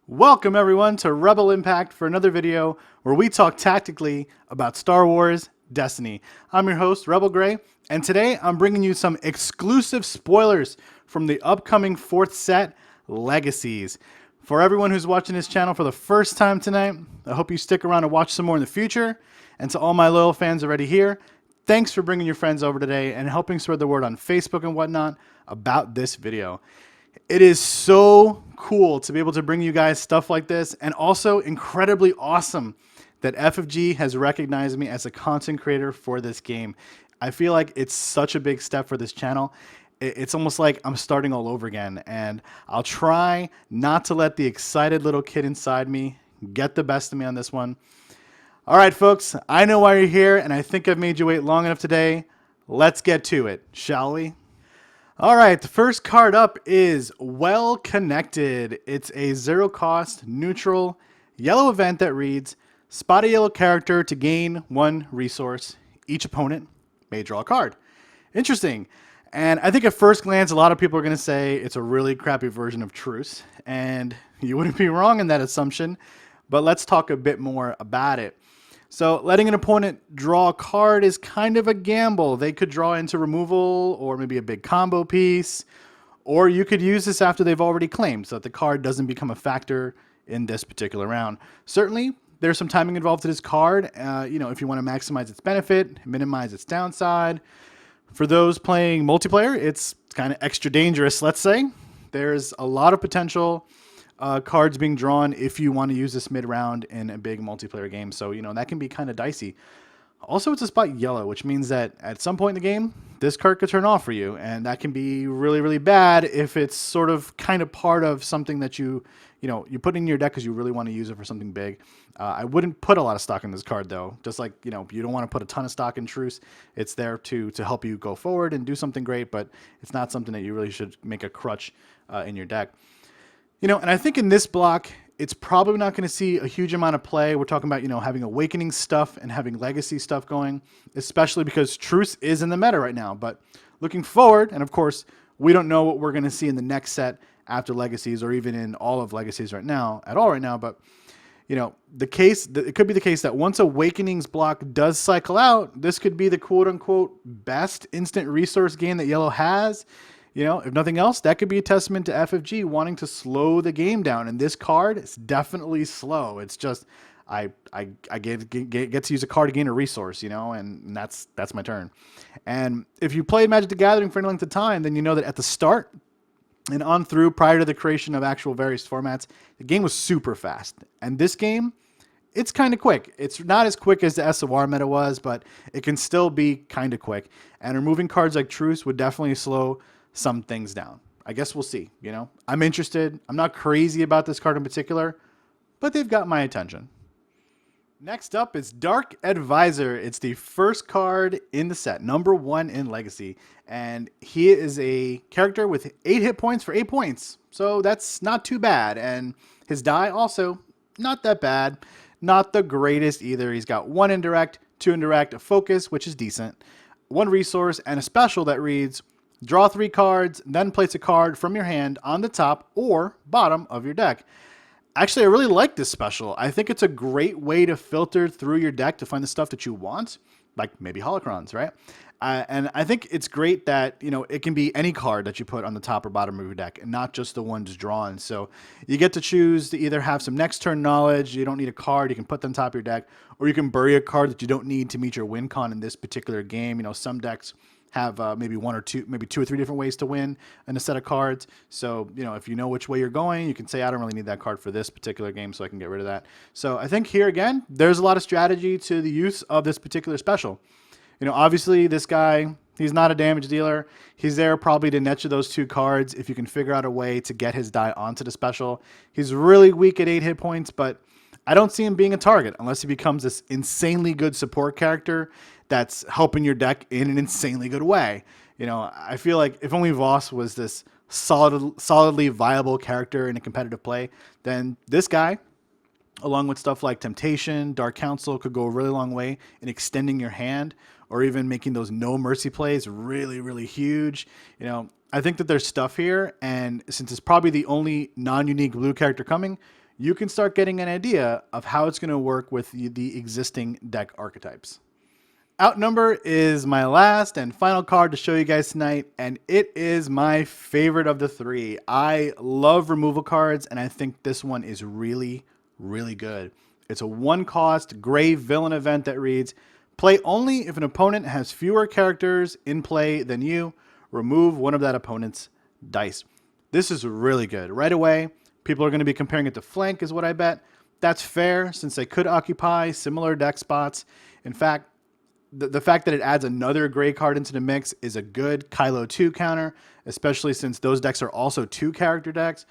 Welcome everyone to Rebel Impact for another video where we talk tactically about Star Wars Destiny. I'm your host, Rebel Gray, and today I'm bringing you some exclusive spoilers from the upcoming fourth set, Legacies. For everyone who's watching this channel for the first time tonight, I hope you stick around and watch some more in the future. And to all my loyal fans already here, thanks for bringing your friends over today and helping spread the word on Facebook and whatnot about this video. It is so cool to be able to bring you guys stuff like this, and also incredibly awesome that FFG has recognized me as a content creator for this game. I feel like it's such a big step for this channel. It's almost like I'm starting all over again, and I'll try not to let the excited little kid inside me get the best of me on this one. All right, folks, I know why you're here, and I think I've made you wait long enough today. Let's get to it, shall we? All right, the first card up is Well Connected. It's a zero-cost, neutral, yellow event that reads, spot a yellow character to gain one resource. Each opponent may draw a card. Interesting. And I think at first glance, a lot of people are going to say it's a really crappy version of Truce. And you wouldn't be wrong in that assumption, but let's talk a bit more about it. So letting an opponent draw a card is kind of a gamble. They could draw into removal or maybe a big combo piece, or you could use this after they've already claimed so that the card doesn't become a factor in this particular round. Certainly, there's some timing involved to this card. If you want to maximize its benefit, minimize its downside. For those playing multiplayer, it's kind of extra dangerous, let's say. There's a lot of potential cards being drawn if you want to use this mid-round in a big multiplayer game. So, that can be kind of dicey. Also, it's a spot yellow, which means that at some point in the game, this card could turn off for you. And that can be really, really bad if it's sort of kind of part of something that you put in your deck because you really want to use it for something big. I wouldn't put a lot of stock in this card, though. Just like, you don't want to put a ton of stock in Truce. It's there to help you go forward and do something great, but it's not something that you really should make a crutch in your deck. And I think in this block, it's probably not going to see a huge amount of play. We're talking about, having Awakening stuff and having Legacy stuff going, especially because Truce is in the meta right now. But looking forward, and of course, we don't know what we're going to see in the next set after Legacies or even in all of Legacies right now, but, it could be the case that once Awakening's block does cycle out, this could be the quote-unquote best instant resource gain that Yellow has. If nothing else, that could be a testament to FFG wanting to slow the game down. And this card is definitely slow. It's just I get to use a card to gain a resource, and that's my turn. And if you played Magic the Gathering for any length of time, then you know that at the start and on through prior to the creation of actual various formats, the game was super fast. And this game, it's kind of quick. It's not as quick as the SOR meta was, but it can still be kind of quick. And removing cards like Truce would definitely slow some things down. I guess we'll see. I'm interested. I'm not crazy about this card in particular, but they've got my attention. Next up is Dark Advisor. It's the first card in the set, number 1 in Legacy, and he is a character with 8 hit points for 8 points, so that's not too bad. And his die also not that bad, not the greatest either. He's got 1 indirect, 2 indirect, a focus, which is decent, 1 resource, and a special that reads, draw 3 cards, then place a card from your hand on the top or bottom of your deck. Actually, I really like this special. I think it's a great way to filter through your deck to find the stuff that you want, like maybe holocrons, right? And I think it's great that, it can be any card that you put on the top or bottom of your deck and not just the ones drawn. So you get to choose to either have some next turn knowledge. You don't need a card. You can put them on top of your deck, or you can bury a card that you don't need to meet your win con in this particular game. Some decks have maybe 1 or 2, maybe 2 or 3 different ways to win in a set of cards. So, if you know which way you're going, you can say, I don't really need that card for this particular game, so I can get rid of that. So I think here again, there's a lot of strategy to the use of this particular special. Obviously this guy, he's not a damage dealer. He's there probably to net you those 2 cards if you can figure out a way to get his die onto the special. He's really weak at 8 hit points, but I don't see him being a target unless he becomes this insanely good support character that's helping your deck in an insanely good way. I feel like if only Voss was this solidly viable character in a competitive play, then this guy, along with stuff like Temptation, Dark Council, could go a really long way in extending your hand or even making those no mercy plays really, really huge. I think that there's stuff here, and since it's probably the only non-unique blue character coming, you can start getting an idea of how it's going to work with the existing deck archetypes. Outnumber is my last and final card to show you guys tonight, and it is my favorite of the three. I love removal cards, and I think this one is really, really good. It's a 1-cost gray villain event that reads, play only if an opponent has fewer characters in play than you. Remove one of that opponent's dice. This is really good. Right away, people are going to be comparing it to Flank is what I bet. That's fair since they could occupy similar deck spots. In fact, the fact that it adds another gray card into the mix is a good Kylo 2 counter, especially since those decks are also 2-character decks.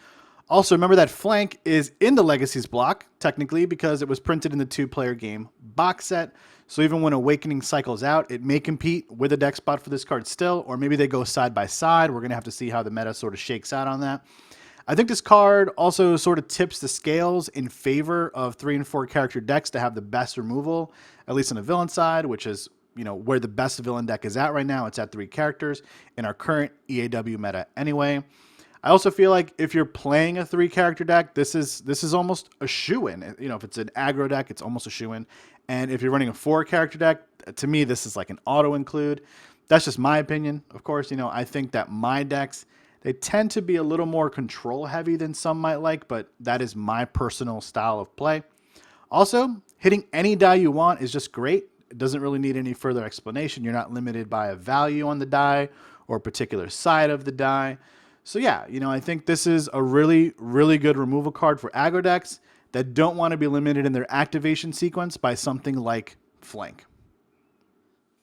Also, remember that Flank is in the Legacies block, technically, because it was printed in the 2-player game box set. So even when Awakening cycles out, it may compete with a deck spot for this card still, or maybe they go side by side. We're going to have to see how the meta sort of shakes out on that. I think this card also sort of tips the scales in favor of 3- and 4-character decks to have the best removal, at least on the villain side, which is, you know, where the best villain deck is at right now. It's at 3 characters in our current EAW meta anyway. I also feel like if you're playing a 3-character deck, this is almost a shoo-in. You know, if it's an aggro deck, it's almost a shoo-in. And if you're running a 4-character deck, to me, this is like an auto-include. That's just my opinion. Of course, you know, I think that my decks, they tend to be a little more control heavy than some might like, but that is my personal style of play. Also, hitting any die you want is just great. It doesn't really need any further explanation. You're not limited by a value on the die or a particular side of the die. So yeah, you know, I think this is a really, really good removal card for aggro decks that don't want to be limited in their activation sequence by something like Flank.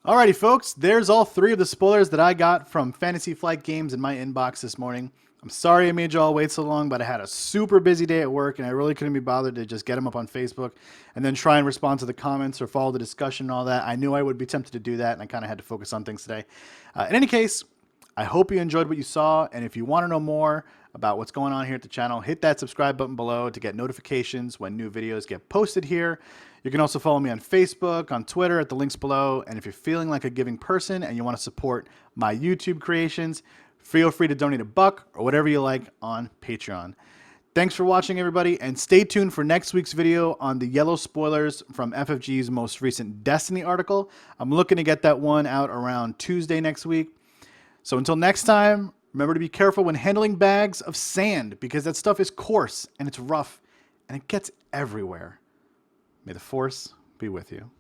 Alrighty, folks, there's all 3 of the spoilers that I got from Fantasy Flight Games in my inbox this morning. I'm sorry I made you all wait so long, but I had a super busy day at work, and I really couldn't be bothered to just get them up on Facebook and then try and respond to the comments or follow the discussion and all that. I knew I would be tempted to do that, and I kind of had to focus on things today. In any case, I hope you enjoyed what you saw, and if you want to know more about what's going on here at the channel, hit that subscribe button below to get notifications when new videos get posted here. You can also follow me on Facebook, on Twitter, at the links below. And if you're feeling like a giving person and you want to support my YouTube creations, feel free to donate $1 or whatever you like on Patreon. Thanks for watching, everybody, and stay tuned for next week's video on the yellow spoilers from FFG's most recent Destiny article. I'm looking to get that one out around Tuesday next week. So until next time, remember to be careful when handling bags of sand, because that stuff is coarse and it's rough and it gets everywhere. May the Force be with you.